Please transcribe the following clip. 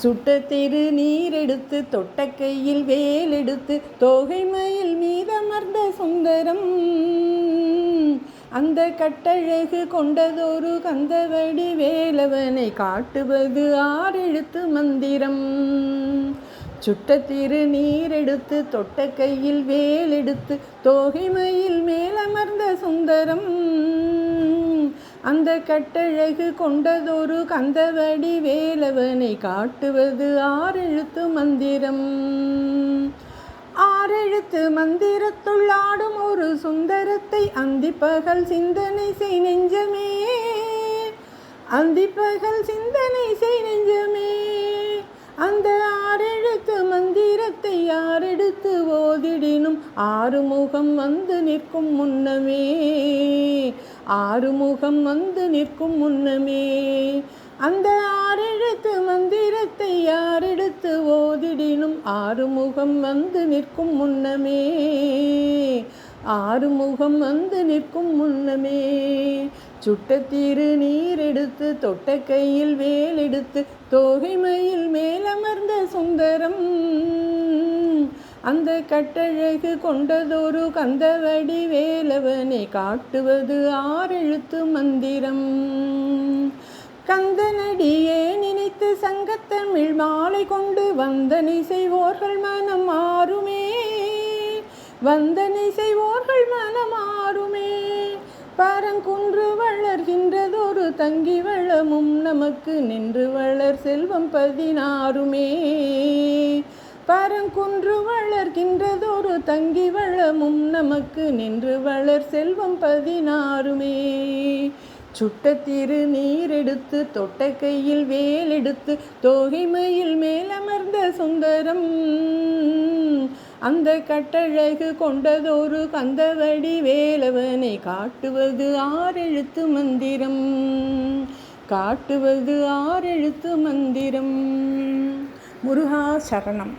சுட்ட திரு நீரெடுத்து தொட்ட கையில் வேலெடுத்து தோகை மயில் மீதமர்ந்த சுந்தரம் அந்த கட்டழகு கொண்டதொரு கந்தவடி வேலவனை காட்டுவது ஆறெழுத்து மந்திரம். சுட்ட திரு நீரெடுத்து தொட்ட கையில் வேலெடுத்து தோகை மயில் மேலமர்ந்த சுந்தரம் அந்த கட்டழகு கொண்டதொரு கந்தவடி வேலவனை காட்டுவது ஆறெழுத்து மந்திரம். ஆறெழுத்து மந்திரத்துள் ஆடும் ஒரு சுந்தரத்தை அந்திப்பகல் சிந்தனை செய் நெஞ்சமே, அந்திப்பகல் சிந்தனை செய் நெஞ்சமே. அந்த ஆறெழுத்து மந்திரத்தை யாரெடுத்து ஓதிடினும் ஆறுமுகம் வந்து நிற்கும் முன்னமே, ஆறுமுகம் வந்து நிற்கும் முன்னமே. அந்த ஆறெழுத்து மந்திரத்தை யாரெடுத்து ஓதிடினும் ஆறுமுகம் வந்து நிற்கும் முன்னமே, ஆறுமுகம் வந்து நிற்கும் முன்னமே. சுட்ட திரு நீரெடுத்து தொட்ட கையில் வேலெடுத்து தோகை மயில் மேலமர்ந்த சுந்தரம் அந்த கட்டழகு கொண்டதொரு கந்தவடி வேலவனை காட்டுவது ஆறெழுத்து மந்திரம். கந்தனடியே நினைத்து சங்கத்தமிழ் மாலை கொண்டு வந்தனை செய்வோர்கள் மனம் மாறுமே, வந்தனை செய்வோர்கள் மனம் மாறுமே. பரங்குன்று வளர்கின்றதொரு தங்கி வளமும் நமக்கு நின்று வளர் செல்வம் 16மே. பரங்குன்று வளர்கின்றதொரு தங்கி வளமும் நமக்கு நின்று வளர் செல்வம் 16மே. சுட்ட திரு நீரெடுத்து தொட்ட கையில் வேலெடுத்து தோகை மயில் மேலமர்ந்த சுந்தரம் அந்த கட்டழகு கொண்டதொரு கந்தவடி வேலவனை காட்டுவது ஆறெழுத்து மந்திரம், காட்டுவது ஆறெழுத்து மந்திரம். முருகா சரணம்.